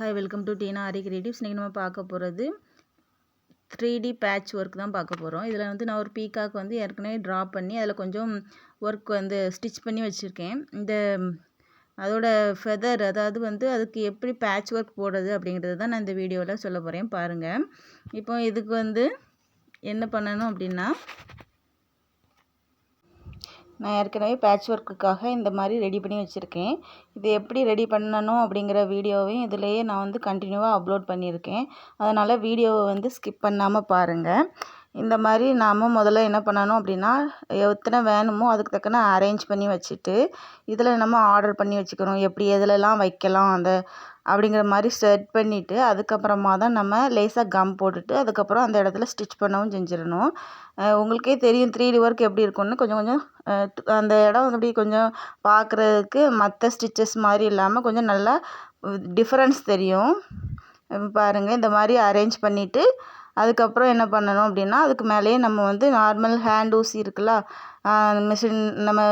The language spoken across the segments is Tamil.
Hi welcome to Teena Aari creatives. இன்றைக்கி நம்ம பார்க்க போகிறது 3D பேட்ச் ஒர்க் தான் பார்க்க போகிறோம். இதில் வந்து நான் ஒரு பீகாக் வந்து ஏற்கனவே ட்ரா பண்ணி அதில் கொஞ்சம் ஒர்க் வந்து ஸ்டிச் பண்ணி வச்சுருக்கேன். அதோட ஃபெதர் அதாவது வந்து அதுக்கு எப்படி பேட்ச் ஒர்க் போடுறது அப்படிங்கிறது தான் நான் இந்த வீடியோவில் சொல்ல போகிறேன், பாருங்கள். இப்போ இதுக்கு வந்து என்ன பண்ணணும் அப்படின்னா, நான் ஏற்கனவே பேட்ச் ஒர்க்குக்காக இந்த மாதிரி ரெடி பண்ணி வச்சுருக்கேன். இது எப்படி ரெடி பண்ணணும் அப்படிங்கிற வீடியோவையும் இதிலேயே நான் வந்து கண்டினியூவாக அப்லோட் பண்ணியிருக்கேன். அதனால் வீடியோவை வந்து ஸ்கிப் பண்ணாமல் பாருங்கள். இந்த மாதிரி நாம் முதல்ல என்ன பண்ணணும் அப்படின்னா, எத்தனை வேணுமோ அதுக்கு தக்கன அரேஞ்ச் பண்ணி வச்சுட்டு, இதில் நம்ம ஆர்டர் பண்ணி வச்சுக்கணும். எப்படி எதுலலாம் வைக்கலாம் அப்படிங்கிற மாதிரி செட் பண்ணிவிட்டு, அதுக்கப்புறமா தான் நம்ம லேசாக கம் போட்டுட்டு அதுக்கப்புறம் அந்த இடத்துல ஸ்டிச் பண்ணவும் செஞ்சிடணும். உங்களுக்கே தெரியும் 3D ஒர்க் எப்படி இருக்கும்னு. கொஞ்சம் கொஞ்சம் அந்த இடம் வந்து அப்படி கொஞ்சம் பார்க்குறதுக்கு மற்ற ஸ்டிச்சஸ் மாதிரி இல்லாமல் கொஞ்சம் நல்லா டிஃப்ரென்ஸ் தெரியும். பாருங்கள், இந்த மாதிரி அரேஞ்ச் பண்ணிவிட்டு அதுக்கப்புறம் என்ன பண்ணணும் அப்படின்னா, அதுக்கு மேலேயே நம்ம வந்து நார்மல் ஹேண்ட் ஊசி இருக்குல்ல, மிஷின் நம்ம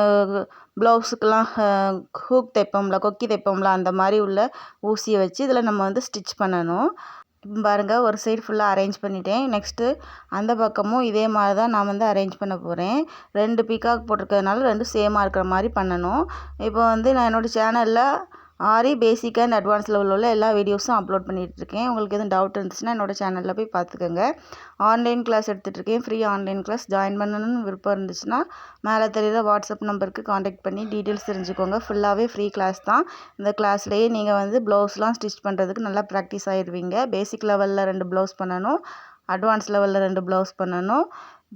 ப்ளவுஸுக்கெல்லாம் ஹூக் தைப்போம்ல, கொக்கி தைப்போம்ல, அந்த மாதிரி உள்ள ஊசியை வச்சு இதில் நம்ம வந்து ஸ்டிச் பண்ணணும். பாருங்கள், ஒரு சைடு ஃபுல்லாக அரேஞ்ச் பண்ணிட்டேன். நெக்ஸ்ட்டு அந்த பக்கமும் இதே மாதிரி தான் நான் வந்து அரேஞ்ச் பண்ண போகிறேன். 2 பீகாக் போட்டிருக்கிறதுனால 2 சேமாக இருக்கிற மாதிரி பண்ணணும். இப்போ வந்து நான் என்னோடய சேனலில் ஆரி பேசிக் அண்ட் அட்வான்ஸ் லெவலில் உள்ள எல்லா வீடியோஸும் அப்லோட் பண்ணிகிட்ருக்கேன். உங்களுக்கு எதுவும் டவுட் இருந்துச்சுன்னா என்னோடய சேனலில் போய் பார்த்துக்கோங்க. ஆன்லைன் கிளாஸ் எடுத்துகிட்ருக்கேன். ஃப்ரீ ஆன்லைன் கிளாஸ் ஜாயின் பண்ணணும்னு விருப்பம் இருந்துச்சுன்னா மேலே தெரியுற வாட்ஸ்அப் நம்பருக்கு காண்டாக்ட் பண்ணி டீட்டெயில்ஸ் தெரிஞ்சுக்கோங்க. ஃபுல்லாகவே ஃப்ரீ கிளாஸ் தான். இந்த கிளாஸ்லேயே நீங்கள் வந்து ப்ளவுஸ்லாம் ஸ்டிச் பண்ணுறதுக்கு நல்லா ப்ராக்டிஸ் ஆகிடுவீங்க. பேசிக் லெவலில் 2 ப்ளவுஸ் பண்ணணும், அட்வான்ஸ் லெவலில் 2 ப்ளவுஸ் பண்ணணும்,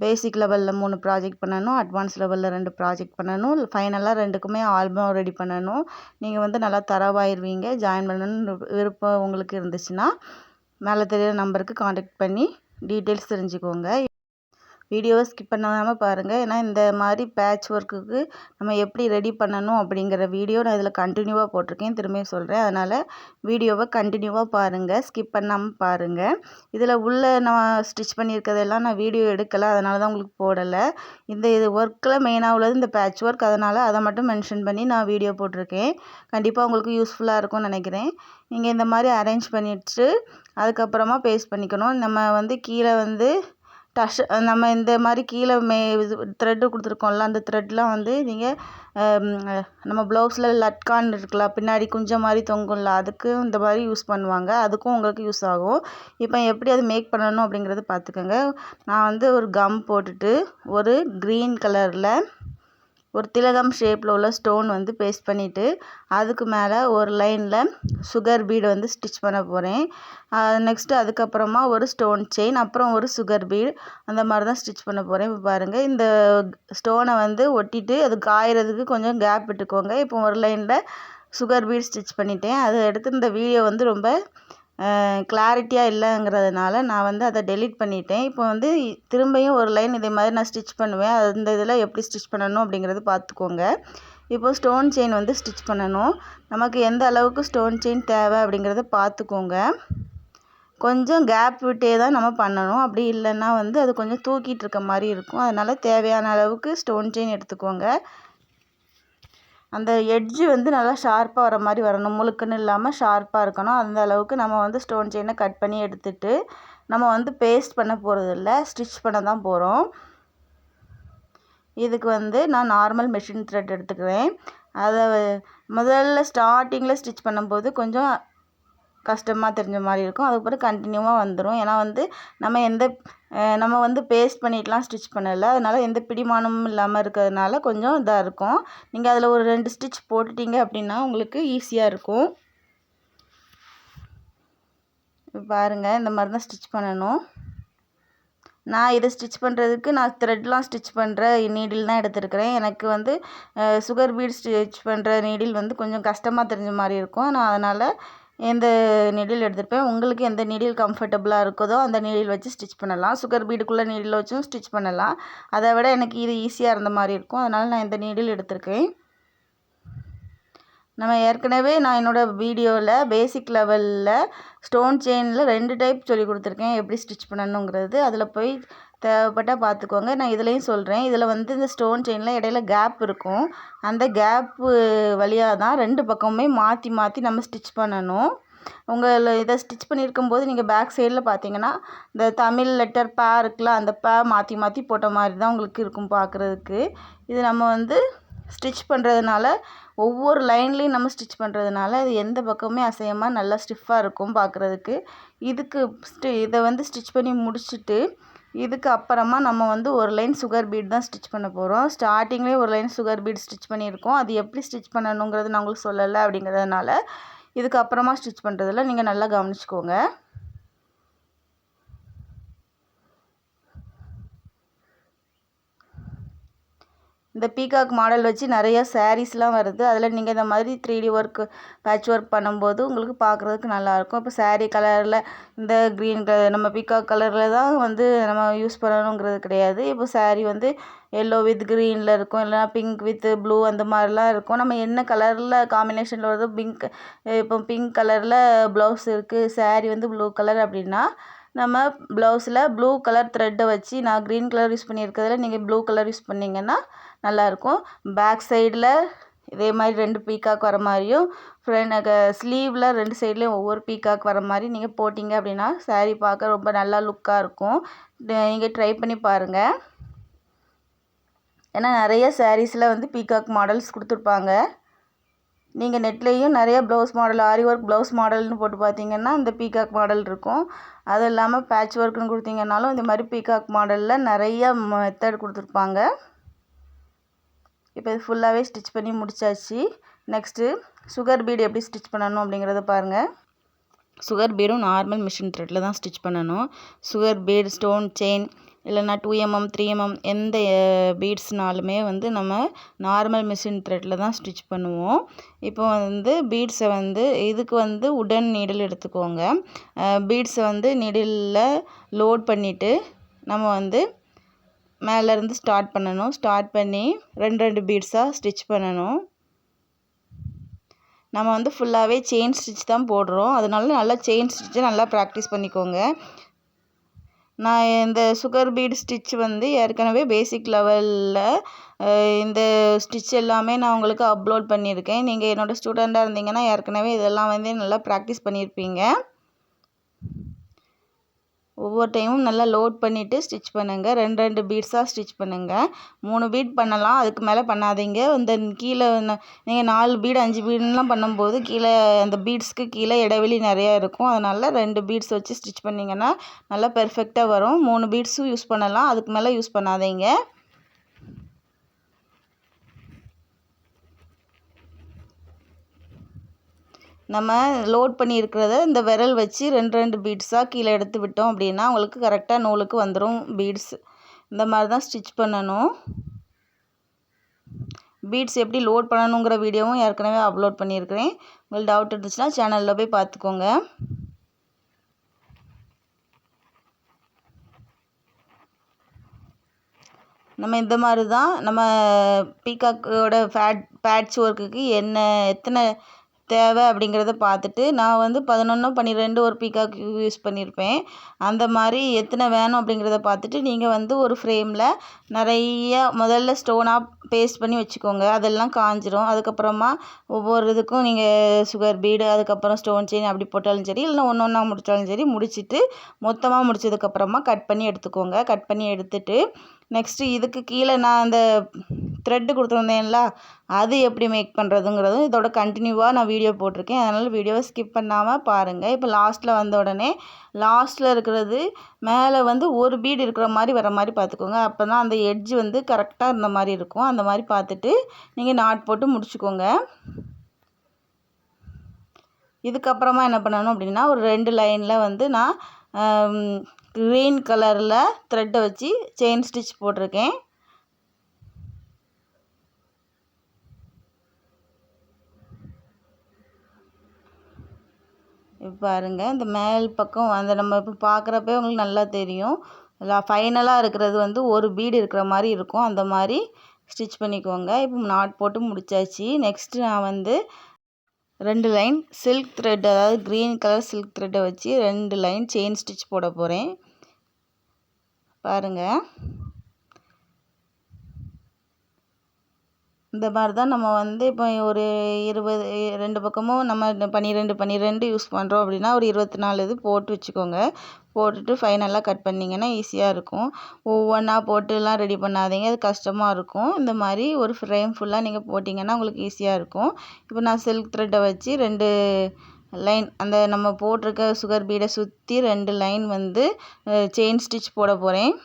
பேசிக் லெவலில் 3 ப்ராஜெக்ட் பண்ணணும், அட்வான்ஸ் லெவலில் 2 ப்ராஜெக்ட் பண்ணணும், ஃபைனலாக 2க்குமே ஆல்பம் ரெடி பண்ணணும். நீங்கள் வந்து நல்லா தரவாயிருவீங்க. ஜாயின் பண்ணணும்னு விருப்பம் உங்களுக்கு இருந்துச்சுன்னா மேலே தெரியுற நம்பருக்கு காண்டாக்ட் பண்ணி டீட்டெயில்ஸ் தெரிஞ்சுக்கோங்க. வீடியோவை ஸ்கிப் பண்ணாமல் பாருங்கள். ஏன்னா இந்த மாதிரி பேட்ச் ஒர்க்குக்கு நம்ம எப்படி ரெடி பண்ணணும் அப்படிங்கிற வீடியோ நான் இதில் கண்டினியூவாக போட்டிருக்கேன். திரும்பியும் சொல்கிறேன், அதனால் வீடியோவை கண்டினியூவாக பாருங்கள், ஸ்கிப் பண்ணாமல் பாருங்கள். இதில் உள்ள நான் ஸ்டிச் பண்ணியிருக்கிறதெல்லாம் நான் வீடியோ எடுக்கலை, அதனால தான் உங்களுக்கு போடலை. இது ஒர்க்கில் மெயினாக உள்ளது இந்த பேட்ச் ஒர்க், அதனால் அதை மட்டும் மென்ஷன் பண்ணி நான் வீடியோ போட்டிருக்கேன். கண்டிப்பாக உங்களுக்கு யூஸ்ஃபுல்லாக இருக்கும்னு நினைக்கிறேன். நீங்கள் இந்த மாதிரி அரேஞ்ச் பண்ணிவிட்டு அதுக்கப்புறமா பேஸ்ட் பண்ணிக்கணும். நம்ம வந்து கீழே வந்து நம்ம இந்த மாதிரி கீழே த்ரெட்டு கொடுத்துருக்கோம்ல, அந்த த்ரெட்லாம் வந்து நீங்கள் நம்ம ப்ளவுஸில் லட்கான் இருக்குல்ல, பின்னாடி குஞ்ச மாதிரி தொங்கும்ல, அதுக்கும் இந்த மாதிரி யூஸ் பண்ணுவாங்க. அதுக்கும் உங்களுக்கு யூஸ் ஆகும். இப்போ எப்படி அது மேக் பண்ணணும் அப்படிங்கிறத பார்த்துக்கோங்க. நான் வந்து ஒரு கம் போட்டுட்டு ஒரு க்ரீன் கலரில் ஒரு திலகம் ஷேப்பில் உள்ள ஸ்டோன் வந்து பேஸ்ட் பண்ணிவிட்டு அதுக்கு மேலே ஒரு லைனில் சுகர் பீடு வந்து ஸ்டிச் பண்ண போகிறேன். நெக்ஸ்ட்டு அதுக்கப்புறமா ஒரு ஸ்டோன் செயின், அப்புறம் ஒரு சுகர் பீடு, அந்த மாதிரி தான் ஸ்டிச் பண்ண போகிறேன். இப்போ பாருங்கள், இந்த ஸ்டோனை வந்து ஒட்டிட்டு அது காயறதுக்கு கொஞ்சம் கேப் விட்டுக்கோங்க. இப்போ ஒரு லைனில் சுகர் பீடு ஸ்டிச் பண்ணிட்டேன். அதை எடுத்து இந்த வீடியோ வந்து ரொம்ப கிளாரிட்டியாக இல்லைங்கிறதுனால நான் வந்து அதை டெலீட் பண்ணிட்டேன். இப்போ வந்து திரும்பியும் ஒரு லைன் இதே மாதிரி நான் ஸ்டிச் பண்ணுவேன். அந்த இதில் எப்படி ஸ்டிச் பண்ணணும் அப்படிங்கிறது பார்த்துக்கோங்க. இப்போது ஸ்டோன் செயின் வந்து ஸ்டிச் பண்ணணும். நமக்கு எந்த அளவுக்கு ஸ்டோன் செயின் தேவை அப்படிங்கிறத பார்த்துக்கோங்க. கொஞ்சம் கேப் விட்டே தான் நம்ம பண்ணணும். அப்படி இல்லைன்னா வந்து அது கொஞ்சம் தூக்கிட்டு இருக்க மாதிரி இருக்கும். அதனால் தேவையான அளவுக்கு ஸ்டோன் செயின் எடுத்துக்கோங்க. அந்த எட்ஜு வந்து நல்லா ஷார்ப்பாக வர மாதிரி வரணும், முழுக்குன்னு இல்லாமல் ஷார்ப்பாக இருக்கணும். அந்த அளவுக்கு நம்ம வந்து ஸ்டோன் செயினை கட் பண்ணி எடுத்துகிட்டு நம்ம வந்து பேஸ்ட் பண்ண போகிறதில்ல, ஸ்டிச் பண்ண தான் போகிறோம். இதுக்கு வந்து நான் நார்மல் மெஷின் த்ரெட் எடுத்துக்குவேன். அதை முதல்ல ஸ்டார்டிங்கில் ஸ்டிச் பண்ணும்போது கொஞ்சம் கஷ்டமாக தெரிஞ்ச மாதிரி இருக்கும். அதுக்கப்புறம் கண்டினியூவாக வந்துடும். ஏன்னா வந்து நம்ம வந்து பேஸ்ட் பண்ணிட்டுலாம் ஸ்டிச் பண்ணலை, அதனால் எந்த பிடிமானமும் இல்லாமல் இருக்கிறதுனால கொஞ்சம் இதாக இருக்கும். நீங்கள் அதில் ஒரு 2 ஸ்டிச் போட்டுட்டீங்க அப்படின்னா உங்களுக்கு ஈஸியாக இருக்கும். பாருங்கள், இந்த மாதிரி தான் ஸ்டிச் பண்ணணும். நான் இதை ஸ்டிச் பண்ணுறதுக்கு நான் த்ரெட்லாம் ஸ்டிச் பண்ணுற நீடில் தான் எடுத்துருக்கிறேன். எனக்கு வந்து சுகர் பீட் ஸ்டிச் பண்ணுற நீடில் வந்து கொஞ்சம் கஷ்டமாக தெரிஞ்ச மாதிரி இருக்கும். நான் அதனால் எந்த நீடில் எடுத்துருப்பேன். உங்களுக்கு எந்த நீடில் கம்ஃபர்டபுளாக இருக்குதோ அந்த நீடில் வச்சு ஸ்டிச் பண்ணலாம். சுகர் பீடுக்குள்ளே நீடில் வச்சும் ஸ்டிச் பண்ணலாம். அதை விட எனக்கு இது ஈஸியாக இருந்த மாதிரி இருக்கும், அதனால் நான் இந்த நீடில் எடுத்திருக்கேன். நம்ம ஏற்கனவே நான் என்னோடய வீடியோவில் பேசிக் லெவலில் ஸ்டோன் செயினில் 2 டைப் சொல்லி கொடுத்துருக்கேன், எப்படி ஸ்டிச் பண்ணணுங்கிறது. அதில் போய் தேவைப்பட்டால் பார்த்துக்கோங்க. நான் இதுலேயும் சொல்கிறேன். இதில் வந்து இந்த ஸ்டோன் செயினில் இடையில கேப் இருக்கும். அந்த கேப்பு வழியாக தான் 2 பக்கமுமே மாற்றி மாற்றி நம்ம ஸ்டிச் பண்ணணும். உங்கள் இதை ஸ்டிச் பண்ணியிருக்கும்போது நீங்கள் பேக் சைடில் பார்த்தீங்கன்னா இந்த தமிழ் லெட்டர் ப இருக்குல்ல, அந்த ப மாற்றி மாற்றி போட்ட மாதிரி தான் உங்களுக்கு இருக்கும் பார்க்குறதுக்கு. இது நம்ம வந்து ஸ்டிச் பண்ணுறதுனால ஒவ்வொரு லைன்லேயும் நம்ம ஸ்டிச் பண்ணுறதுனால இது எந்த பக்கமுமே அசையாமல் நல்லா ஸ்டிஃபாக இருக்கும் பார்க்குறதுக்கு. இதுக்கு இதை வந்து ஸ்டிச் பண்ணி முடிச்சுட்டு இதுக்கு அப்புறமா நம்ம வந்து ஒரு லைன் சுகர் பீட் தான் ஸ்டிச் பண்ண போகிறோம். ஸ்டார்டிங்லேயே ஒரு லைன் சுகர் பீட் ஸ்டிச் பண்ணியிருக்கோம். அது எப்படி ஸ்டிச் பண்ணணுங்கிறது நான் உங்களுக்கு சொல்லலை அப்படிங்கிறதுனால இதுக்கு அப்புறமா ஸ்டிச் பண்ணுறதில் நீங்கள் நல்லா கவனிச்சுக்கோங்க. இந்த பீகாக் மாடல் வச்சு நிறைய சாரீஸ்லாம் வருது. அதில் நீங்கள் இந்த மாதிரி 3D ஒர்க் பேட்ச் ஒர்க் பண்ணும்போது உங்களுக்கு பார்க்குறதுக்கு நல்லாயிருக்கும். இப்போ சாரீ கலரில் இந்த க்ரீன் கலர் நம்ம பீகாக் கலரில் தான் வந்து நம்ம யூஸ் பண்ணணுங்கிறது கிடையாது. இப்போ சாரீ வந்து எல்லோ வித் க்ரீனில் இருக்கும், இல்லைனா பிங்க் வித் ப்ளூ அந்த மாதிரிலாம் இருக்கும். நம்ம என்ன கலரில் காம்பினேஷனில் வருதோ இப்போ பிங்க் கலரில் ப்ளவுஸ் இருக்குது, சாரீ வந்து ப்ளூ கலர் அப்படின்னா நம்ம ப்ளவுஸில் ப்ளூ கலர் த்ரெட்டை வச்சு நான் க்ரீன் கலர் யூஸ் பண்ணியிருக்கிறதுல நீங்கள் ப்ளூ கலர் யூஸ் பண்ணிங்கன்னா நல்லாயிருக்கும். பேக் சைடில் இதே மாதிரி 2 பீகாக் வர மாதிரியும் ஸ்லீவில் 2 சைட்லேயும் ஒவ்வொரு பீகாக் வர மாதிரி நீங்கள் போட்டிங்க அப்படின்னா சாரீ பார்க்க ரொம்ப நல்லா லுக்காக இருக்கும். நீங்கள் ட்ரை பண்ணி பாருங்கள். ஏன்னா நிறைய சாரீஸில் வந்து பீகாக் மாடல்ஸ் கொடுத்துருப்பாங்க. நீங்கள் நெட்லேயும் நிறைய ப்ளவுஸ் மாடல் ஆரி ஒர்க் ப்ளவுஸ் மாடல்னு போட்டு பார்த்தீங்கன்னா இந்த பீகாக் மாடல் இருக்கும். அது இல்லாமல் பேட்ச் ஒர்க்குன்னு கொடுத்தீங்கன்னாலும் இந்த மாதிரி பீகாக் மாடலில் நிறைய மெத்தட் கொடுத்துருப்பாங்க. இப்போ இது ஃபுல்லாகவே ஸ்டிச் பண்ணி முடிச்சாச்சு. நெக்ஸ்ட்டு சுகர் பீடு எப்படி ஸ்டிச் பண்ணணும் அப்படிங்கிறத பாருங்கள். சுகர் பீடும் நார்மல் மிஷின் த்ரெட்டில் தான் ஸ்டிச் பண்ணணும். சுகர் பீடு, ஸ்டோன் செயின் இல்லைனா 2mm 3mm எந்த பீட்ஸ்னாலுமே வந்து நம்ம நார்மல் மிஷின் த்ரெட்டில் தான் ஸ்டிச் பண்ணுவோம். இப்போ வந்து பீட்ஸை வந்து இதுக்கு வந்து உடன் நீடில் எடுத்துக்கோங்க. பீட்ஸை வந்து நீடிலில் லோட் பண்ணிவிட்டு நம்ம வந்து மேலேருந்து ஸ்டார்ட் பண்ணணும். ஸ்டார்ட் பண்ணி 2 பீட்ஸாக ஸ்டிச் பண்ணணும். நம்ம வந்து ஃபுல்லாகவே செயின் ஸ்டிச் தான் போடுறோம். அதனால நல்லா செயின் ஸ்டிச்சை நல்லா ப்ராக்டிஸ் பண்ணிக்கோங்க. நான் இந்த சுகர் பீட் ஸ்டிச் வந்து ஏற்கனவே பேசிக் லெவலில் இந்த ஸ்டிச் எல்லாமே நான் உங்களுக்கு அப்லோட் பண்ணியிருக்கேன். நீங்கள் என்னோடய ஸ்டூடெண்ட்டாக இருந்தீங்கன்னா ஏற்கனவே இதெல்லாம் வந்து நல்லா ப்ராக்டிஸ் பண்ணியிருப்பீங்க. ஒவ்வொரு டைமும் நல்லா லோட் பண்ணிவிட்டு ஸ்டிச் பண்ணுங்கள். 2 பீட்ஸாக ஸ்டிச் பண்ணுங்கள். 3 பீட் பண்ணலாம், அதுக்கு மேலே பண்ணாதீங்க. இந்த கீழே நீங்கள் 4 பீடு 5 பீடுலாம் பண்ணும்போது கீழே அந்த பீட்ஸ்க்கு கீழே இடைவெளி நிறையா இருக்கும். அதனால் 2 பீட்ஸ் வச்சு ஸ்டிச் பண்ணிங்கன்னா நல்லா பெர்ஃபெக்டாக வரும். 3 பீட்ஸும் யூஸ் பண்ணலாம், அதுக்கு மேலே யூஸ் பண்ணாதீங்க. நம்ம லோட் பண்ணியிருக்கிறத இந்த விரல் வச்சு 2 பீட்ஸாக கீழே எடுத்து விட்டோம் அப்படின்னா உங்களுக்கு கரெக்டாக நூலுக்கு வந்துடும் பீட்ஸ். இந்த மாதிரி தான் ஸ்டிச் பண்ணணும். பீட்ஸ் எப்படி லோட் பண்ணணுங்கிற வீடியோவும் ஏற்கனவே அப்லோட் பண்ணியிருக்கிறேன். உங்களுக்கு டவுட் இருந்துச்சுன்னா சேனலில் போய் பார்த்துக்கோங்க. நம்ம இந்த மாதிரி தான் நம்ம பீகாக்கோட பேட்ச் ஒர்க்குக்கு எத்தனை தேவை அப்படிங்கிறத பார்த்துட்டு நான் வந்து 11 12 ஒரு பீகாக் யூஸ் பண்ணியிருப்பேன். அந்த மாதிரி எத்தனை வேணும் அப்படிங்கிறத பார்த்துட்டு நீங்கள் வந்து ஒரு ஃப்ரேமில் நிறைய முதல்ல ஸ்டோனாக பேஸ்ட் பண்ணி வச்சுக்கோங்க. அதெல்லாம் காஞ்சிரும். அதுக்கப்புறமா ஒவ்வொரு இதுக்கும் நீங்கள் சுகர் பீடு அதுக்கப்புறம் ஸ்டோன் செயின் அப்படி போட்டாலும் சரி, இல்லைனா ஒன்றா முடித்தாலும் சரி, முடிச்சுட்டு மொத்தமாக முடிச்சதுக்கப்புறமா கட் பண்ணி எடுத்துக்கோங்க. கட் பண்ணி எடுத்துட்டு நெக்ஸ்ட்டு இதுக்கு கீழே நான் அந்த த்ரெட்டு கொடுத்துருந்தேன்ல, அது எப்படி மேக் பண்ணுறதுங்கிறதும் இதோட கண்டினியூவாக நான் வீடியோ போட்டிருக்கேன். அதனால் வீடியோவை ஸ்கிப் பண்ணாமல் பாருங்கள். இப்போ லாஸ்ட்டில் வந்த உடனே லாஸ்ட்டில் இருக்கிறது மேலே வந்து ஒரு பீடு இருக்கிற மாதிரி வர மாதிரி பார்த்துக்கோங்க. அப்போ தான் அந்த எட்ஜ் வந்து கரெக்டாக இருந்த மாதிரி இருக்கும். அந்த மாதிரி பார்த்துட்டு நீங்கள் நாட் போட்டு முடிச்சுக்கோங்க. இதுக்கப்புறமா என்ன பண்ணணும் அப்படின்னா ஒரு 2 லைனில் வந்து நான் க்ரீன் கலரில் த்ரெட்டை வச்சு செயின் ஸ்டிச் போட்டிருக்கேன். இப்போ பாருங்கள், இந்த மேல் பக்கம் அந்த நம்ம இப்போ பார்க்குறப்பே உங்களுக்கு நல்லா தெரியும். ஃபைனலாக இருக்கிறது வந்து ஒரு பீடு இருக்கிற மாதிரி இருக்கும். அந்த மாதிரி ஸ்டிச் பண்ணிக்கோங்க. இப்போ நாட் போட்டு முடிச்சாச்சு. நெக்ஸ்ட்டு நான் வந்து 2 லைன் சில்க் த்ரெட், அதாவது க்ரீன் கலர் சில்க் த்ரெட்டை வச்சு 2 லைன் செயின் ஸ்டிச் போட போகிறேன். பாருங்கள், இந்த மாதிரி தான் நம்ம வந்து இப்போ ஒரு 20 2 பக்கமும் நம்ம 12 யூஸ் பண்ணுறோம் அப்படின்னா ஒரு 24 இது போட்டு வச்சுக்கோங்க. போட்டுட்டு ஃபைனலாக கட் பண்ணிங்கன்னா ஈஸியாக இருக்கும். ஒவ்வொன்றா போட்டுலாம் ரெடி பண்ணாதீங்க, அது கஷ்டமாக இருக்கும். இந்த மாதிரி ஒரு ஃப்ரேம் ஃபுல்லாக நீங்கள் போட்டிங்கன்னா உங்களுக்கு ஈஸியாக இருக்கும். இப்போ நான் சில்க் த்ரெட்டை வச்சு 2 லைன் அந்த நம்ம போட்டிருக்க சுகர் பீடை சுற்றி 2 லைன் வந்து செயின் ஸ்டிச் போட போகிறேன்.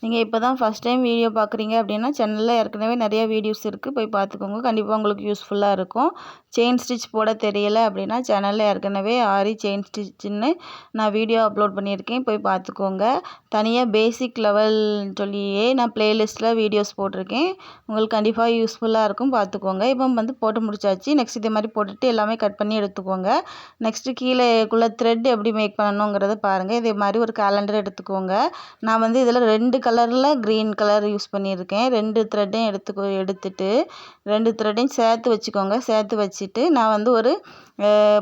நீங்கள் இப்போ தான் ஃபஸ்ட் டைம் வீடியோ பார்க்குறீங்க அப்படின்னா சேனலில் ஏற்கனவே நிறைய வீடியோஸ் இருக்குது, போய் பார்த்துக்கோங்க. கண்டிப்பாக உங்களுக்கு யூஸ்ஃபுல்லாக இருக்கும். செயின் ஸ்டிச் போட தெரியலை அப்படின்னா சேனலில் ஏற்கனவே ஆரி செயின் ஸ்டிச்சுன்னு நான் வீடியோ அப்லோட் பண்ணியிருக்கேன், போய் பார்த்துக்கோங்க. தனியாக பேசிக் லெவல்னு சொல்லியே நான் ப்ளேலிஸ்ட்டில் வீடியோஸ் போட்டிருக்கேன், உங்களுக்கு கண்டிப்பாக யூஸ்ஃபுல்லாக இருக்கும், பார்த்துக்கோங்க. இப்போ வந்து போட்டு முடிச்சாச்சு. நெக்ஸ்ட் இதே மாதிரி போட்டுட்டு எல்லாமே கட் பண்ணி எடுத்துக்கோங்க. நெக்ஸ்ட்டு கீழேக்குள்ளே த்ரெட் எப்படி மேக் பண்ணணுங்கிறத பாருங்கள். இதே மாதிரி ஒரு கேலண்டர் எடுத்துக்கோங்க. நான் வந்து இதில் 2 கலரில் க்ரீன் கலர் யூஸ் பண்ணியிருக்கேன். 2 த்ரெட்டையும் எடுத்துட்டு 2 த்ரெட்டையும் சேர்த்து வச்சுக்கோங்க. சேர்த்து வச்சுட்டு நான் வந்து ஒரு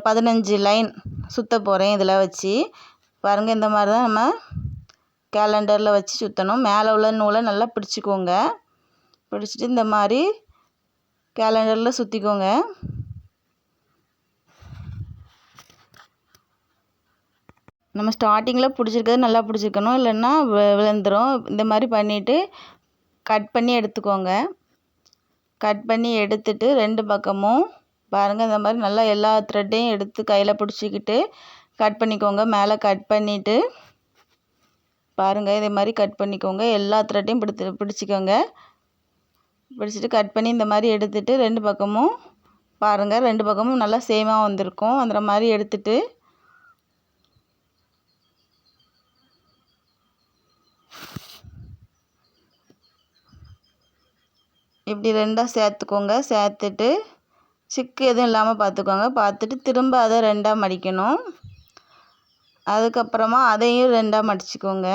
15 லைன் சுற்ற போகிறேன். இதில் வச்சு பாருங்கள், இந்த மாதிரி தான் நம்ம கேலண்டரில் வச்சு சுற்றணும். மேலே உள்ள நூலை நல்லா பிடிச்சிக்கோங்க. பிடிச்சிட்டு இந்த மாதிரி கேலண்டரில் சுற்றிக்கோங்க. நம்ம ஸ்டார்டிங்கில் பிடிச்சிருக்கிறது நல்லா பிடிச்சிருக்கணும், இல்லைன்னா விழுந்துடும். இந்த மாதிரி பண்ணிவிட்டு கட் பண்ணி எடுத்துக்கோங்க. கட் பண்ணி எடுத்துட்டு 2 பக்கமும் பாருங்கள், இந்த மாதிரி நல்லா எல்லா த்ரெட்டையும் எடுத்து கையில் பிடிச்சிக்கிட்டு கட் பண்ணிக்கோங்க. மேலே கட் பண்ணிவிட்டு பாருங்கள், இதே மாதிரி கட் பண்ணிக்கோங்க. எல்லா த்ரெட்டையும் பிடிச்சிக்கோங்க. பிடிச்சிட்டு கட் பண்ணி இந்த மாதிரி எடுத்துட்டு 2 பக்கமும் பாருங்கள், 2 பக்கமும் நல்லா சேமாக வந்திருக்கும். அந்த மாதிரி எடுத்துட்டு இப்படி 2ஆக சேர்த்துக்கோங்க. சேர்த்துட்டு சிக்கு எதுவும் இல்லாமல் பார்த்துக்கோங்க. பார்த்துட்டு திரும்ப அதை 2ஆக மடிக்கணும். அதுக்கப்புறமா அதையும் 2ஆக மடிச்சுக்கோங்க.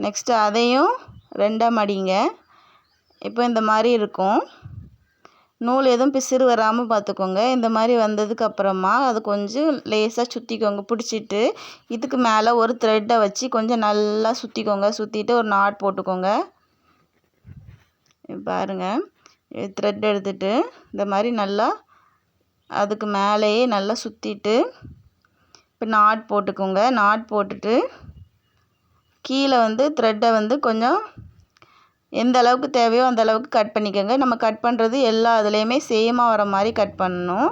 நெக்ஸ்ட்டு அதையும் 2ஆக மடிங்க. இப்போ இந்த மாதிரி இருக்கும். நூல் எதுவும் பிசிறு வராமல் பார்த்துக்கோங்க. இந்த மாதிரி வந்ததுக்கப்புறமா அது கொஞ்சம் லேசாக சுற்றிக்கோங்க. பிடிச்சிட்டு இதுக்கு மேலே ஒரு த்ரெட்டை வச்சு கொஞ்சம் நல்லா சுற்றிக்கோங்க. சுற்றிட்டு ஒரு நாட் போட்டுக்கோங்க. பாருங்கள், த்ரெட் எடுத்துட்டு இந்த மாதிரி நல்லா அதுக்கு மேலேயே நல்லா சுற்றிட்டு இப்போ நாட் போட்டுக்கோங்க. நாட் போட்டுட்டு கீழே வந்து த்ரெட்டை வந்து கொஞ்சம் எந்த அளவுக்கு தேவையோ அந்த அளவுக்கு கட் பண்ணிக்கோங்க. நம்ம கட் பண்ணுறது எல்லா இதுலேயுமே சேமாக வர மாதிரி கட் பண்ணணும்.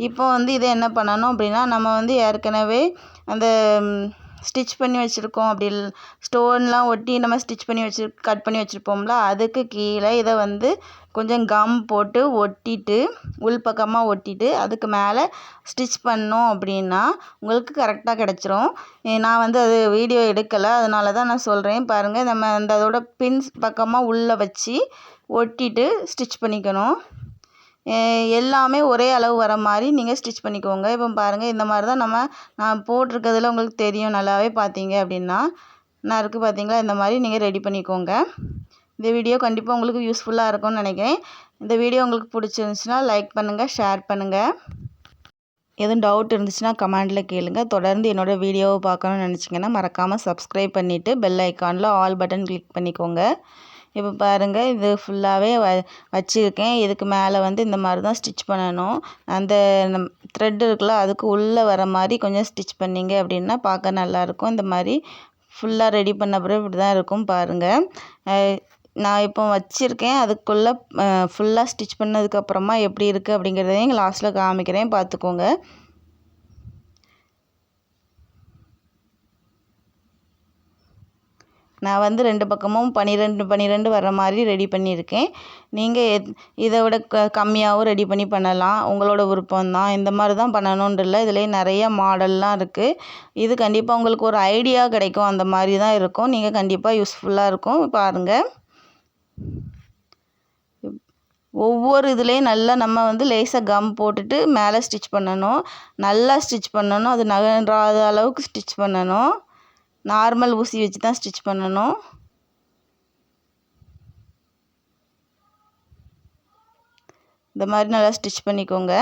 இப்போ வந்து இதை என்ன பண்ணணும் அப்படின்னா, நம்ம வந்து ஏற்கனவே அந்த ஸ்டிச் பண்ணி வச்சுருக்கோம், அப்படி ஸ்டோன்லாம் ஒட்டி நம்ம ஸ்டிச் பண்ணி கட் பண்ணி வச்சுருப்போம்ல, அதுக்கு கீழே இதை வந்து கொஞ்சம் கம் போட்டு ஒட்டிட்டு உள்பக்கமாக ஒட்டிட்டு அதுக்கு மேலே ஸ்டிச் பண்ணோம் அப்படின்னா உங்களுக்கு கரெக்டாக கிடச்சிரும். நான் வந்து அது வீடியோ எடுக்கலை, அதனால தான் நான் சொல்கிறேன். பாருங்கள், நம்ம அந்த அதோட பின்ஸ் பக்கமாக உள்ளே வச்சு ஒட்டிட்டு ஸ்டிச் பண்ணிக்கணும். எல்லாமே ஒரே அளவு வர மாதிரி நீங்கள் ஸ்டிச் பண்ணிக்கோங்க. இப்போ பாருங்கள், இந்த மாதிரி தான் நான் போட்டிருக்கிறதுல உங்களுக்கு தெரியும். நல்லாவே பார்த்தீங்க அப்படின்னா நான் இருக்குது பார்த்தீங்களா, இந்த மாதிரி நீங்கள் ரெடி பண்ணிக்கோங்க. இந்த வீடியோ கண்டிப்பாக உங்களுக்கு யூஸ்ஃபுல்லாக இருக்கும்னு நினைக்கிறேன். இந்த வீடியோ உங்களுக்கு பிடிச்சிருந்துச்சுன்னா லைக் பண்ணுங்கள், ஷேர் பண்ணுங்கள். எதுவும் டவுட் இருந்துச்சுன்னா கமெண்டில் கேளுங்க. தொடர்ந்து என்னோடய வீடியோவை பார்க்கணுன்னு நினச்சிங்கன்னா மறக்காமல் சப்ஸ்கிரைப் பண்ணிவிட்டு பெல் ஐக்கானில் ஆல் பட்டன் கிளிக் பண்ணிக்கோங்க. இப்போ பாருங்கள், இது ஃபுல்லாகவே வச்சுருக்கேன். இதுக்கு மேலே வந்து இந்த மாதிரி தான் ஸ்டிச் பண்ணணும். அந்த த்ரெட் இருக்குல்ல, அதுக்கு உள்ளே வர மாதிரி கொஞ்சம் ஸ்டிச் பண்ணிங்க அப்படின்னா பார்க்க நல்லாயிருக்கும். இந்த மாதிரி ஃபுல்லாக ரெடி பண்ண பிறகு இப்படி தான் இருக்கும் பாருங்கள். நான் இப்போ வச்சுருக்கேன். அதுக்குள்ளே ஃபுல்லாக ஸ்டிச் பண்ணதுக்கப்புறமா எப்படி இருக்குது அப்படிங்கிறதையும் லாஸ்ட்டில் காமிக்கிறேன், பார்த்துக்கோங்க. நான் வந்து 2 பக்கமும் 12 வர்ற மாதிரி ரெடி பண்ணியிருக்கேன். நீங்கள் இதை விட கம்மியாகவும் ரெடி பண்ணலாம், உங்களோட விருப்பம்தான். இந்த மாதிரி தான் பண்ணணுன்ட்டு இல்லை, இதுலேயே நிறைய மாடல்லாம் இருக்குது. இது கண்டிப்பாக உங்களுக்கு ஒரு ஐடியா கிடைக்கும். அந்த மாதிரி தான் இருக்கும். நீங்கள் கண்டிப்பாக யூஸ்ஃபுல்லாக இருக்கும். பாருங்கள், ஒவ்வொரு இதுலேயும் நல்லா நம்ம வந்து லேசாக கம் போட்டுட்டு மேலே ஸ்டிச் பண்ணணும். நல்லா ஸ்டிச் பண்ணணும். அது நகராத அளவுக்கு ஸ்டிச் பண்ணணும். நார்மல் ஊசி வச்சு தான் ஸ்டிச் பண்ணணும். இந்த மாதிரி நல்லா ஸ்டிச் பண்ணிக்கோங்க.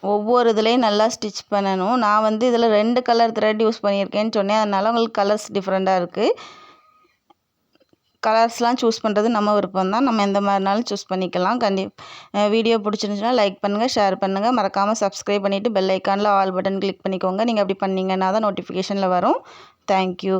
ஒவ்வொரு இதுலேயும் நல்லா ஸ்டிச் பண்ணணும். நான் வந்து இதில் 2 கலர் த்ரெட் யூஸ் பண்ணியிருக்கேன்னு சொன்னேன். அதனால் உங்களுக்கு கலர்ஸ் டிஃப்ரெண்ட்டாக இருக்குது. கலர்ஸ்லாம் சூஸ் பண்ணுறது நம்ம விருப்பம் தான். நம்ம எந்த மாதிரினாலும் சூஸ் பண்ணிக்கலாம். வீடியோ பிடிச்சிருந்துச்சுன்னா லைக் பண்ணுங்கள், ஷேர் பண்ணுங்கள். மறக்காமல் சப்ஸ்கிரைப் பண்ணிவிட்டு பெல் ஐக்கானில் ஆல் பட்டன் கிளிக் பண்ணிக்கோங்க. நீங்கள் அப்படி பண்ணிங்கன்னா தான் நோட்டிஃபிகேஷனில் வரும். தேங்க்யூ.